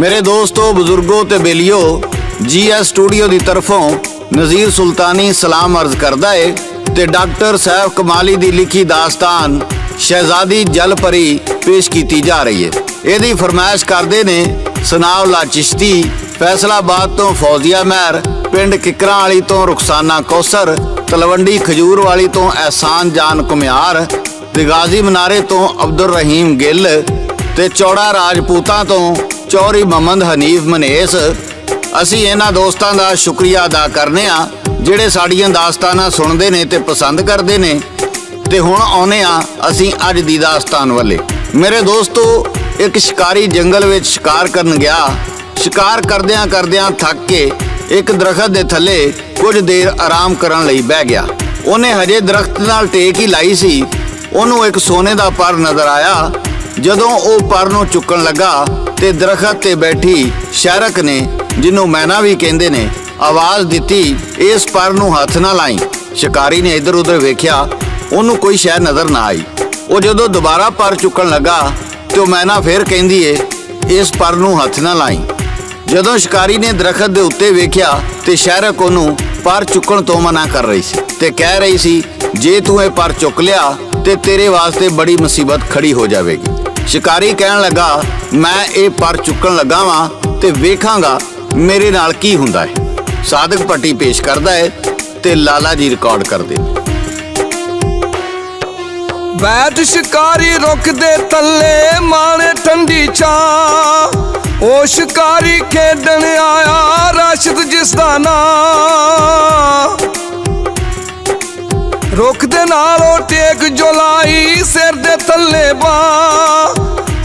मेरे दोस्तों, बुजुर्गों ते बेलियो, GS स्टूडियो की तरफों नज़ीर सुल्तानी सलाम अर्ज करदा है ते डॉक्टर सैफ कमाली की लिखी दास्तान शहजादी जल परी पेश की जा रही है। यदी फरमाइश करते ने सनाउल्ला चिश्ती, फैसलाबाद तो फौजिया महर, पिंड किकरां वाली तो रुखसाना कौसर, तलवंडी खजूर वाली तो एहसान जान कुम्यार, ते गाजी मनारे तो अब्दुल रहीम गिल, ते चौड़ा राजपूतां तो चौरी मोहम्मद हनीफ मनेस। असी इन्हां दोस्तां दा शुक्रिया अदा करने आ ਜਿਹੜੇ ਸਾਡੀਆਂ ਦਾਸਤਾਨਾਂ ਸੁਣਦੇ ਨੇ ਤੇ ਪਸੰਦ ਕਰਦੇ ਨੇ। ਤੇ ਹੁਣ ਆਉਨੇ ਆ ਅਸੀਂ ਅੱਜ ਦੀ ਦਾਸਤਾਨ ਵੱਲੇ। ਮੇਰੇ ਦੋਸਤੋ, ਇੱਕ ਸ਼ਿਕਾਰੀ ਜੰਗਲ ਵਿੱਚ ਸ਼ਿਕਾਰ ਕਰਨ ਗਿਆ। ਸ਼ਿਕਾਰ ਕਰਦਿਆਂ ਕਰਦਿਆਂ ਥੱਕ ਕੇ ਇੱਕ ਦਰਖਤ ਦੇ ਥੱਲੇ ਕੁਝ ਦੇਰ ਆਰਾਮ ਕਰਨ ਲਈ ਬਹਿ ਗਿਆ। ਉਹਨੇ ਹਜੇ ਦਰਖਤ ਨਾਲ ਟੇਕ ਹੀ ਲਾਈ ਸੀ, ਉਹਨੂੰ ਇੱਕ ਸੋਨੇ ਦਾ ਪਰ ਨਜ਼ਰ ਆਇਆ। ਜਦੋਂ ਉਹ ਪਰ ਨੂੰ ਚੁੱਕਣ ਲੱਗਾ ਤੇ ਦਰਖਤ ਤੇ ਬੈਠੀ ਸ਼ਹਿਰਕ ਨੇ, ਜਿਹਨੂੰ ਮੈਨਾ ਵੀ ਕਹਿੰਦੇ ਨੇ, ਆਵਾਜ਼ ਦਿੱਤੀ, ਇਸ ਪਰ ਨੂੰ ਹੱਥ ਨਾ ਲਾਈ। ਸ਼ਿਕਾਰੀ ਨੇ ਇੱਧਰ ਉੱਧਰ ਵੇਖਿਆ, ਉਹਨੂੰ ਕੋਈ ਸ਼ੈ ਨਜ਼ਰ ਨਾ ਆਈ। ਉਹ ਜਦੋਂ ਦੁਬਾਰਾ ਪਰ ਚੁੱਕਣ ਲੱਗਾ ਤੇ ਉਹ ਮੈਨਾ ਫੇਰ ਕਹਿੰਦੀ ਏ, ਇਸ ਪਰ ਨੂੰ ਹੱਥ ਨਾ ਲਾਈ। ਜਦੋਂ ਸ਼ਿਕਾਰੀ ਨੇ ਦਰਖਤ ਦੇ ਉੱਤੇ ਵੇਖਿਆ ਤੇ ਸ਼ਹਿਰਕ ਉਹਨੂੰ ਪਰ ਚੁੱਕਣ ਤੋਂ ਮਨਾ ਕਰ ਰਹੀ ਸੀ ਤੇ ਕਹਿ ਰਹੀ ਸੀ, ਜੇ ਤੂੰ ਇਹ ਪਰ ਚੁੱਕ ਲਿਆ ਤੇ ਤੇਰੇ ਵਾਸਤੇ ਬੜੀ ਮੁਸੀਬਤ ਖੜੀ ਹੋ ਜਾਵੇਗੀ। ਸ਼ਿਕਾਰੀ ਕਹਿਣ ਲੱਗਾ, ਮੈਂ ਇਹ ਪਰ ਚੁੱਕਣ ਲੱਗਾ ਵਾਂ ਤੇ ਵੇਖਾਂਗਾ ਮੇਰੇ ਨਾਲ ਕੀ ਹੁੰਦਾ ਹੈ। ਸਾਦਕ ਪੱਟੀ ਪੇਸ਼ ਕਰਦਾ ਹੈ ਤੇ ਲਾਲਾ ਜੀ ਰਿਕਾਰਡ ਕਰਦੇ। बैठ शिकारी रुख दे तले माने ठंडी छां, ओ शिकारी खेडन आया राशिद जिसदा नां। रुख दे नालों टेक जो लाई सिर दे तले बां,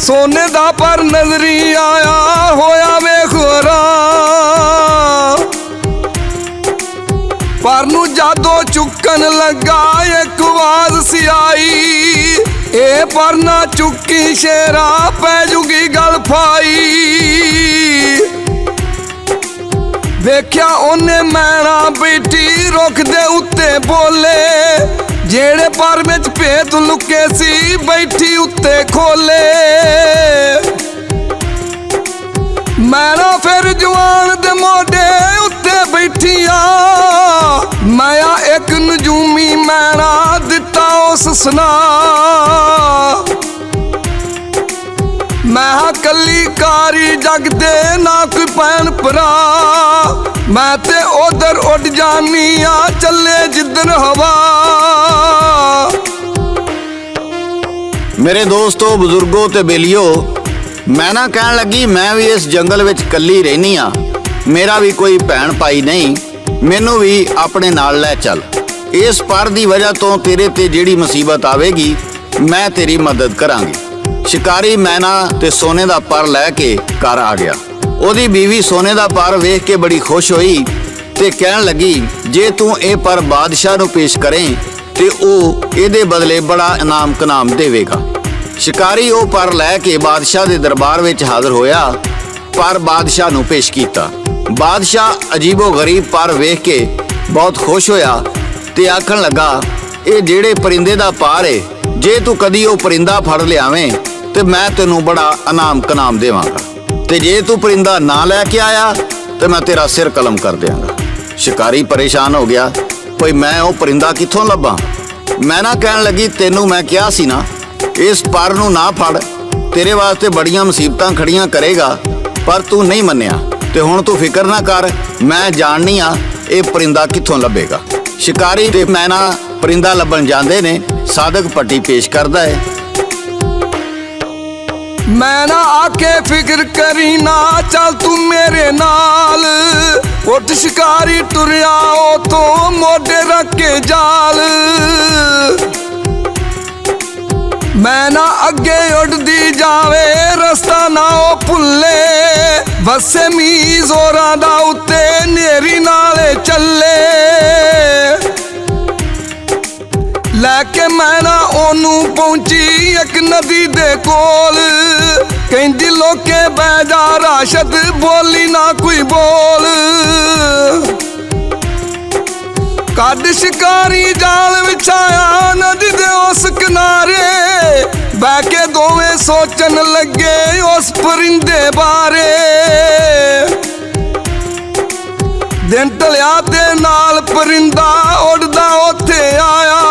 सोने दा पर नजरी आया होया वेख हैरान। पर नू जादों चुकन लगा एक आवाज सी आई, ए पर ना चुकी शेरा पै जुगी गल फाई। वेख्या ओने मैना बैठी रुख दे उत्ते बोले, जेड़े पर विच भेत लुके सी बैठी उत्ते खोले। मैना फिर जवान दे मोडे उत्ते बैठिया, माया एक नजूमी मैना दिता उस सुना। मैं कली कारी जग दे ना कोई भैन भरा, मैं ते उधर उड़ जानी आ चले जिधर हवा। मेरे दोस्तों, बुजुर्गों ते बेलियो, मैना कहन लगी, मैं भी इस जंगल विच कली रहनी आ, मेरा भी कोई भैन भाई नहीं, मैनू भी अपने नाल लै चल। इस पर दी वजह तो तेरे ते जिहड़ी मुसीबत आवेगी मैं तेरी मदद करांगी। शिकारी मैना ते सोने दा पर लैके घर आ गया। ओदी बीवी सोने दा पर वेख के बड़ी खुश होई ते कहन लगी, जे तू ए पर बादशाह नू पेश करें ते ओ इहदे बदले बड़ा इनाम कनाम देवेगा। शिकारी ओ पर लैके बादशाह दे दरबार विच हाज़र होया, पर बादशाह नू पेश कीता। बादशाह अजीबो गरीब पर वेख के बहुत खुश होया ते आखन लगा, ये जेड़े परिंदे दा पार है, जे तू कदी वो परिंदा फड़ लियावें ते मैं तेनू बड़ा इनाम कनाम देवांगा, ते जे तू परिंदा ना लैके आया तो मैं तेरा सिर कलम कर देंगा। शिकारी परेशान हो गया, भाई मैं वो परिंदा कित्थों लभा। मैं ना कहन लगी, तेनू मैं कहा सी ना, इस पर नू ना फड़, तेरे वास्ते बड़ियां मुसीबतां खड़ियां करेगा, पर तू नहीं मन्निया ते हुण तू फिक्र ना कर, मैं जाननी आ ये परिंदा कित्थों लभेगा। शिकारी ते मैना परिंदा लभण जांदे ने। सादक पट्टी पेश करदा है। मैना आके फिक्र करी ना, चल तू मेरे नाल, उठ शिकारी टुरिया ओ तो मोढे रख के जाल। मैना अगे उड़दी जावे रस्ता ना ओ भुल्ले, वसे मी जोरा दा उत्ते नेरी नाले चले। लैके मैना ओनू पहुंची एक नदी दे कोल, कहंदी लोके बह जा राशद, बोली ना कोई बोल। कद शिकारी जाल विछाया नदी दे उस किनारे, ਬਹਿ ਕੇ ਦੋਵੇਂ ਸੋਚਣ ਲੱਗੇ ਉਸ ਪਰਿੰਦੇ ਬਾਰੇ। ਦਿਨ ਢਲਿਆ ਤੇ ਨਾਲ ਪਰਿੰਦਾ ਉੱਡਦਾ ਉੱਥੇ ਆਇਆ।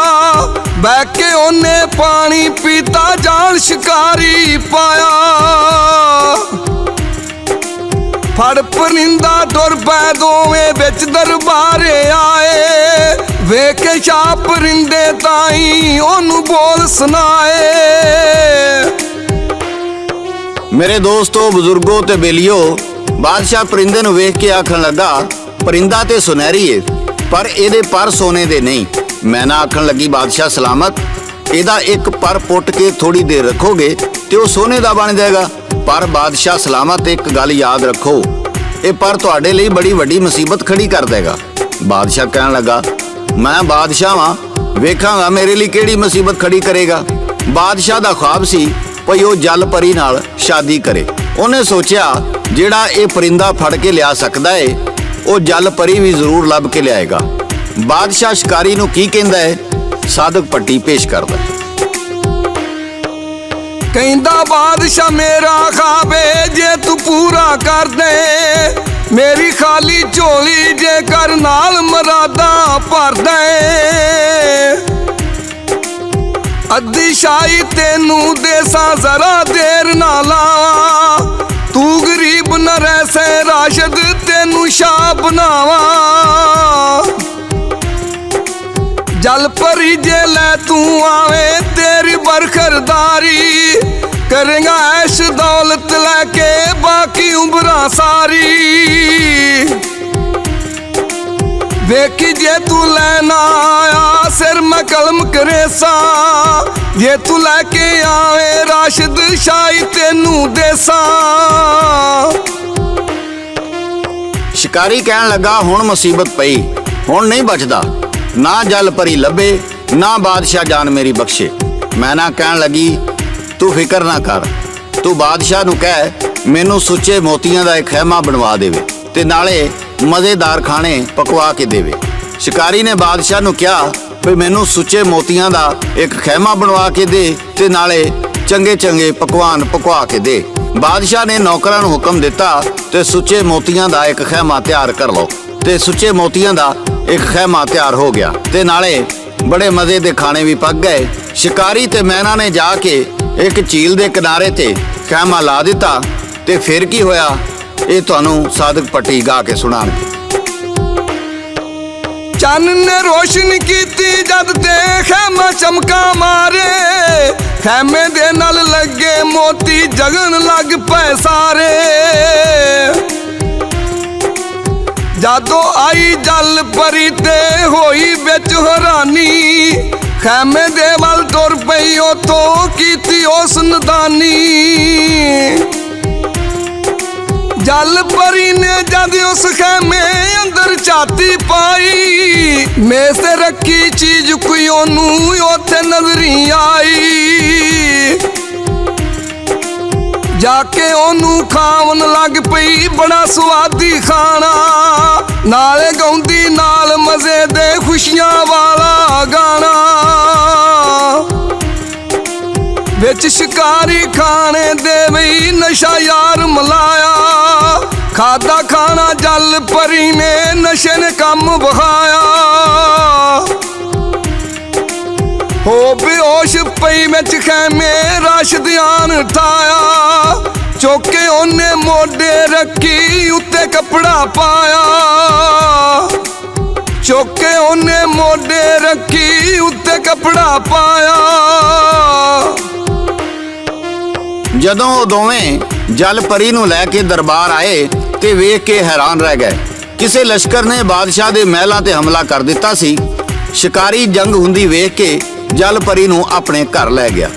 ਬਹਿ ਕੇ ਉਹਨੇ ਪਾਣੀ ਪੀਤਾ, ਜਾਲ ਸ਼ਿਕਾਰੀ ਪਾਇਆ। ਫੜ ਪਰਿੰਦਾ ਟੁਰ ਪੈ ਦੋਵੇਂ ਵਿੱਚ ਦਰਬਾਰੇ ਆਏ। ਵੇਖ ਕੇ ਸ਼ਾਹ ਪਰਿੰਦੇ ਤਾਈਂ ਉਹਨੂੰ ਬੋਲ ਸੁਣਾਏ। ਮੇਰੇ ਦੋਸਤੋ, ਬਜ਼ੁਰਗੋ ਤੇ ਬੇਲੀਓ, ਬਾਦਸ਼ਾਹ ਪਰਿੰਦੇ ਨੂੰ ਵੇਖ ਕੇ ਆਖਣ ਲੱਗਾ, ਪਰਿੰਦਾ ਤੇ ਸੁਨਹਿਰੀ ਏ, ਪਰ ਇਹਦੇ ਪਰ ਸੋਨੇ ਦੇ ਨਹੀਂ। ਮੈਨਾ ਆਖਣ ਲੱਗੀ, ਬਾਦਸ਼ਾਹ ਸਲਾਮਤ, ਇਹਦਾ ਇੱਕ ਪਰ ਪੁੱਟ ਕੇ ਥੋੜੀ ਦੇਰ ਰੱਖੋਗੇ ਤੇ ਉਹ ਸੋਨੇ ਦਾ ਬਣ ਜਾਏਗਾ। ਪਰ ਬਾਦਸ਼ਾਹ ਸਲਾਮਤ, ਇੱਕ ਗੱਲ ਯਾਦ ਰੱਖੋ, ਇਹ ਪਰ ਤੁਹਾਡੇ ਲਈ ਬੜੀ ਵੱਡੀ ਮੁਸੀਬਤ ਖੜੀ ਕਰ ਦੇਗਾ। ਬਾਦਸ਼ਾਹ ਕਹਿਣ ਲੱਗਾ, ਮੈਂ ਬਾਦਸ਼ਾਹ ਵਾਂ, ਵੇਖਾਂਗਾ ਮੇਰੇ ਲਈ ਕਿਹੜੀ ਮੁਸੀਬਤ ਖੜੀ ਕਰੇਗਾ। ਬਾਦਸ਼ਾਹ ਦਾ ख्वाब ਸੀ ਭਈ ਉਹ ਜਲ ਪਰੀ ਨਾਲ ਸ਼ਾਦੀ ਕਰੇ। ਉਹਨੇ ਸੋਚਿਆ ਜਿਹੜਾ ਇਹ ਪਰਿੰਦਾ ਫੜ ਕੇ ਲਿਆ ਸਕਦਾ ਏ, ਉਹ ਜਲ ਪਰੀ ਵੀ ਜ਼ਰੂਰ ਲੱਭ ਕੇ ਲਿਆਏਗਾ। ਬਾਦਸ਼ਾਹ ਸ਼ਿਕਾਰੀ ਨੂੰ ਕੀ ਕਹਿੰਦਾ ਹੈ, ਸਾਦਕ ਪੱਟੀ ਪੇਸ਼ ਕਰਦਾ। ਕਹਿੰਦਾ ਬਾਦਸ਼ਾਹ ਮੇਰਾ ਖਾਵੇ ਜੇ ਤੂੰ ਪੂਰਾ ਕਰ ਦੇ, ਮੇਰੀ ਖਾਲੀ ਝੋਲੀ ਜੇਕਰ ਨਾਲ ਮਰਾਦਾ ਭਰ ਦੇ। ਅੱਧੀ ਸ਼ਾਹੀ ਤੈਨੂੰ ਦੇਸਾਂ ਜ਼ਰਾ ਦੇਰ ਨਾ ਲਾਵਾਂ, ਤੂੰ ਗਰੀਬ ਨਾ ਰਹਿ ਸੈ ਰਾਸ਼ਦ ਤੈਨੂੰ ਸ਼ਾਹ ਬਣਾਵਾਂ। ਜਲ ਪਰੀ ਜੇ ਲੈ ਤੂੰ ਆਵੇਂ ਤੇਰੀ ਬਰਖਰਦਾਰੀ, ਕਰੇਗਾ ਐਸ਼ ਦੌਲਤ ਲੈ ਕੇ ਬਾਕੀ ਉਮਰਾਂ ਸਾਰੀ। ਵੇਖੀ ਜੇ ਤੂੰ ਲੈ ਨਾ ਆਇਆ ਸਿਰ ਮੈਂ ਕਲਮ ਕਰੇਸਾ, ਜੇ ਤੂੰ ਲੈ ਕੇ ਆਵੇਂ ਰਾਸ਼ਦ ਸ਼ਾਹੀ ਤੈਨੂੰ ਦੇਸਾਂ। ਸ਼ਿਕਾਰੀ ਕਹਿਣ ਲੱਗਾ, ਹੁਣ ਮੁਸੀਬਤ ਪਈ, ਹੁਣ ਨਹੀਂ ਬਚਦਾ, ਨਾ ਜਲ ਪਰੀ ਲੱਭੇ ਨਾ ਬਾਦਸ਼ਾਹ ਜਾਨ ਮੇਰੀ ਬਖਸ਼ੇ। ਮੈਨਾ ਕਹਿਣ ਲੱਗੀ, ਤੂੰ ਫਿਕਰ ਨਾ ਕਰ, ਤੂੰ ਬਾਦਸ਼ਾਹ ਨੂੰ ਕਹਿ ਮੈਨੂੰ ਸੁੱਚੇ ਮੋਤੀਆਂ ਦਾ ਇੱਕ ਖੈਮਾ ਬਣਵਾ ਦੇਵੇ ਤੇ ਨਾਲੇ ਮਜ਼ੇਦਾਰ ਖਾਣੇ ਪਕਵਾ ਕੇ ਦੇਵੇ। ਸ਼ਿਕਾਰੀ ਨੇ ਬਾਦਸ਼ਾਹ ਨੂੰ ਕਿਹਾ ਵੀ ਮੈਨੂੰ ਸੁੱਚੇ ਮੋਤੀਆਂ ਦਾ ਇੱਕ ਖੈਮਾ ਬਣਵਾ ਕੇ ਦੇ ਤੇ ਨਾਲੇ ਚੰਗੇ ਚੰਗੇ ਪਕਵਾਨ ਪਕਵਾ ਕੇ ਦੇ। ਬਾਦਸ਼ਾਹ ਨੇ ਨੌਕਰਾਂ ਨੂੰ ਹੁਕਮ ਦਿੱਤਾ ਤੇ ਸੁੱਚੇ ਮੋਤੀਆਂ ਦਾ ਇੱਕ ਖੈਮਾ ਤਿਆਰ ਕਰ ਲਓ। ਤੇ ਸੁੱਚੇ ਮੋਤੀਆਂ ਦਾ ਇੱਕ ਖੈਮਾ ਤਿਆਰ ਹੋ ਗਿਆ ਤੇ ਨਾਲੇ ਬੜੇ ਮਜ਼ੇ ਦੇ ਖਾਣੇ ਵੀ ਪੱਕ ਗਏ। ਸ਼ਿਕਾਰੀ ਤੇ ਮੈਨਾ ਨੇ ਜਾ ਕੇ ਇੱਕ ਝੀਲ ਦੇ ਕਿਨਾਰੇ ਤੇ ਖੈਮਾ ਲਾ ਦਿੱਤਾ ਤੇ ਫਿਰ ਕੀ ਹੋਇਆ ਇਹ ਤੁਹਾਨੂੰ ਸਾਦਕ ਪੱਟੀ ਗਾ ਕੇ ਸੁਣਾਉਣਗੇ। ਚੰਨ ਨੇ ਰੋਸ਼ਨ ਕੀਤੀ ਜਦ ਤੇ ਖੈਮਾ ਚਮਕਾ ਮਾਰੇ, ਖੈਮੇ ਦੇ ਨਾਲ ਲੱਗੇ ਮੋਤੀ ਜਗਣ ਲੱਗ ਪਏ ਸਾਰੇ। ਜਦੋਂ ਆਈ ਜਲ ਪਰੀ ਤੇ ਹੋਈ ਵਿੱਚ ਹੈਰਾਨੀ, ਖੈਮੇ ਦੇ ਵੱਲ ਤੁਰ ਪਈ ਉਥੋਂ ਕੀਤੀ ਉਸ ਨਦਾਨੀ। ਜਲ ਪਰੀ ਨੇ ਜਦ ਉਸ ਖੈਮੇ ਅੰਦਰ ਝਾਤੀ ਪਾਈ, ਮੇਜ਼ ਤੇ ਰੱਖੀ ਚੀਜ਼ ਕੋਈ ਉਹਨੂੰ ਉੱਥੇ ਨਜ਼ਰੀ ਆਈ। ਜਾ ਕੇ ਉਹਨੂੰ ਖਾਵਣ ਲੱਗ ਪਈ ਬੜਾ ਸਵਾਦੀ ਖਾਣਾ, ਨਾਲੇ ਗਾਉਂਦੀ ਨਾਲ ਮਜ਼ੇ ਦੇ ਖੁਸ਼ੀਆਂ ਵਾਲਾ ਗਾਣਾ। ਵਿੱਚ ਸ਼ਿਕਾਰੀ ਖਾਣੇ ਦੇ ਵੀ ਨਸ਼ਾ ਯਾਰ ਮਲਾਇਆ, ਖਾਦਾ ਖਾਣਾ ਜਲ ਪਰੀ ਨੇ ਨਸ਼ੇ ਨੇ ਕੰਮ ਬਹਾਇਆ। ਹੋ ਬੇਹੋਸ਼ ਪਈ ਵਿੱਚ ਖੈਮੇ ਰਾਸ਼ਦਿਆਨ ਠਾਇਆ, ਚੁੱਕ ਕੇ ਉਹਨੇ ਮੋਢੇ ਰੱਖੀ ਉੱਤੇ ਕੱਪੜਾ ਪਾਇਆ। ਚੁੱਕ ਕੇ ਉਹਨੇ ਮੋਢੇ ਰੱਖੀ ਉੱਤੇ ਕੱਪੜਾ ਪਾਇਆ। ਜਦੋਂ ਉਹ ਦੋਵੇਂ ਜਲ ਪਰੀ ਨੂੰ ਲੈ ਕੇ ਦਰਬਾਰ ਆਏ ਤੇ ਵੇਖ ਕੇ ਹੈਰਾਨ ਰਹਿ ਗਏ। ਕਿਸੇ ਲਸ਼ਕਰ ਨੇ ਬਾਦਸ਼ਾਹ ਦੇ ਮਹਿਲਾਂ ਤੇ ਹਮਲਾ ਕਰ ਦਿੱਤਾ ਸੀ। ਸ਼ਿਕਾਰੀ ਜੰਗ ਹੁੰਦੀ ਵੇਖ ਕੇ ਜਲ ਪਰੀ ਨੂੰ ਆਪਣੇ ਘਰ ਲੈ ਗਿਆ।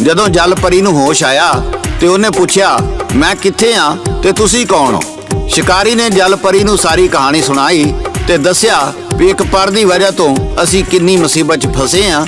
ਜਦੋਂ ਜਲ ਪਰੀ ਨੂੰ ਹੋਸ਼ ਆਇਆ ਤੇ ਉਹਨੇ ਪੁੱਛਿਆ, ਮੈਂ ਕਿੱਥੇ ਆ ਤੇ ਤੁਸੀਂ ਕੌਣ ਹੋ? ਸ਼ਿਕਾਰੀ ਨੇ ਜਲ ਪਰੀ ਨੂੰ ਸਾਰੀ ਕਹਾਣੀ ਸੁਣਾਈ ਤੇ ਦੱਸਿਆ ਵੀ ਇੱਕ ਪਰ ਦੀ ਵਜ੍ਹਾ ਤੋਂ ਅਸੀਂ ਕਿੰਨੀ ਮੁਸੀਬਤ 'ਚ ਫਸੇ ਆ।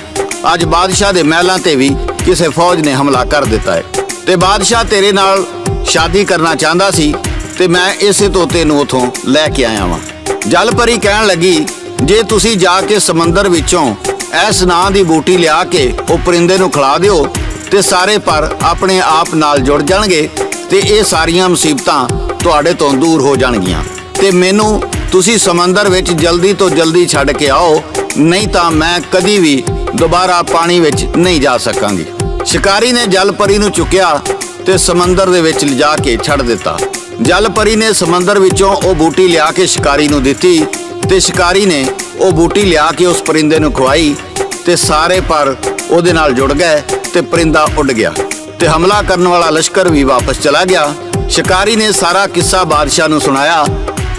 ਅੱਜ ਬਾਦਸ਼ਾਹ ਦੇ ਮਹਿਲਾਂ ਤੇ ਵੀ ਕਿਸੇ ਫੌਜ ਨੇ ਹਮਲਾ ਕਰ ਦਿੱਤਾ ਹੈ ਤੇ ਬਾਦਸ਼ਾਹ ਤੇਰੇ ਨਾਲ ਸ਼ਾਦੀ ਕਰਨਾ ਚਾਹੁੰਦਾ ਸੀ ਤੇ ਮੈਂ ਇਸੇ ਤੋਤੇ ਨੂੰ ਉਥੋਂ ਲੈ ਕੇ ਆਇਆ ਵਾਂ। ਜਲ ਪਰੀ ਕਹਿਣ ਲੱਗੀ, ਜੇ ਤੁਸੀਂ ਜਾ ਕੇ ਸਮੁੰਦਰ ਵਿੱਚੋਂ ਇਸ ਨਾਂ ਦੀ ਬੂਟੀ ਲਿਆ ਕੇ ਉਹ ਪਰਿੰਦੇ ਨੂੰ ਖਿਲਾ ਦਿਓ ਤੇ ਸਾਰੇ ਪਰ ਆਪਣੇ ਆਪ ਨਾਲ ਜੁੜ ਜਾਣਗੇ ਤੇ ਇਹ ਸਾਰੀਆਂ ਮੁਸੀਬਤਾਂ ਤੁਹਾਡੇ ਤੋਂ ਦੂਰ ਹੋ ਜਾਣਗੀਆਂ। ਤੇ ਮੈਨੂੰ ਤੁਸੀਂ ਸਮੁੰਦਰ ਵਿੱਚ ਜਲਦੀ ਤੋਂ ਜਲਦੀ ਛੱਡ ਕੇ ਆਓ, ਨਹੀਂ ਤਾਂ ਮੈਂ ਕਦੀ ਵੀ ਦੁਬਾਰਾ ਪਾਣੀ ਵਿੱਚ ਨਹੀਂ ਜਾ ਸਕਾਂਗੀ। ਸ਼ਿਕਾਰੀ ਨੇ ਜਲ ਪਰੀ ਨੂੰ ਚੁੱਕਿਆ ਤੇ ਸਮੁੰਦਰ ਦੇ ਵਿੱਚ ਲਿਜਾ ਕੇ ਛੱਡ ਦਿੱਤਾ। ਜਲ ਪਰੀ ਨੇ ਸਮੁੰਦਰ ਵਿੱਚੋਂ ਉਹ ਬੂਟੀ ਲਿਆ ਕੇ ਸ਼ਿਕਾਰੀ ਨੂੰ ਦਿੱਤੀ ਤੇ ਸ਼ਿਕਾਰੀ ਨੇ ਉਹ ਬੂਟੀ ਲਿਆ ਕੇ ਉਸ ਪਰਿੰਦੇ ਨੂੰ ਖਵਾਈ ਤੇ ਸਾਰੇ ਪਰ ਉਹਦੇ ਨਾਲ ਜੁੜ ਗਏ ਤੇ ਪਰਿੰਦਾ ਉੱਡ ਗਿਆ ਤੇ ਹਮਲਾ ਕਰਨ ਵਾਲਾ ਲਸ਼ਕਰ ਵੀ ਵਾਪਸ ਚਲਾ ਗਿਆ। ਸ਼ਿਕਾਰੀ ਨੇ ਸਾਰਾ ਕਿੱਸਾ ਬਾਦਸ਼ਾਹ ਨੂੰ ਸੁਣਾਇਆ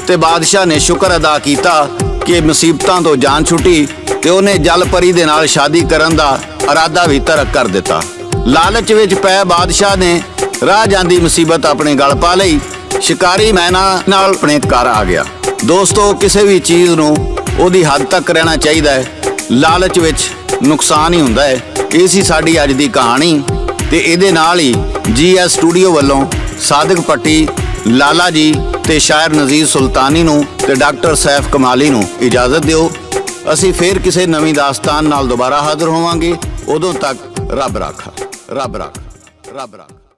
ਤੇ ਬਾਦਸ਼ਾਹ ਨੇ ਸ਼ੁਕਰ ਅਦਾ ਕੀਤਾ ਕਿ ਮੁਸੀਬਤਾਂ ਤੋਂ ਜਾਨ ਛੁੱਟੀ ਤੇ ਉਹਨੇ ਜਲ ਪਰੀ ਦੇ ਨਾਲ ਸ਼ਾਦੀ ਕਰਨ ਦਾ ਇਰਾਦਾ ਵੀ ਤਰਕ ਕਰ ਦਿੱਤਾ। ਲਾਲਚ ਵਿੱਚ ਪੈ ਬਾਦਸ਼ਾਹ ਨੇ ਰਾਹ ਜਾਂਦੀ ਮੁਸੀਬਤ ਆਪਣੇ ਗਲ ਪਾ ਲਈ। ਸ਼ਿਕਾਰੀ ਮੈਨਾ ਨਾਲ ਆਪਣੇ ਘਰ ਆ ਗਿਆ। ਦੋਸਤੋ, ਕਿਸੇ ਵੀ ਚੀਜ਼ ਨੂੰ ਉਹਦੀ ਹੱਦ ਤੱਕ ਰਹਿਣਾ ਚਾਹੀਦਾ ਹੈ। ਲਾਲਚ ਵਿੱਚ ਨੁਕਸਾਨ ਹੀ ਹੁੰਦਾ ਹੈ। ਇਹ ਸੀ ਸਾਡੀ ਅੱਜ ਦੀ ਕਹਾਣੀ ਤੇ ਇਹਦੇ ਨਾਲ ਹੀ GS ਸਟੂਡੀਓ ਵੱਲੋਂ ਸਾਦਿਕ ਪੱਟੀ, ਲਾਲਾ ਜੀ ਤੇ ਸ਼ਾਇਰ ਨਜ਼ੀਰ ਸੁਲਤਾਨੀ ਨੂੰ ਤੇ ਡਾਕਟਰ ਸੈਫ ਕਮਾਲੀ ਨੂੰ ਇਜਾਜ਼ਤ ਦਿਓ। ਅਸੀਂ ਫੇਰ ਕਿਸੇ ਨਵੀਂ ਦਾਸਤਾਨ ਨਾਲ ਦੁਬਾਰਾ ਹਾਜ਼ਰ ਹੋਵਾਂਗੇ। ਉਦੋਂ ਤੱਕ ਰੱਬ ਰਾਖਾ, ਰੱਬ ਰਾਖਾ, ਰੱਬ ਰਾਖਾ।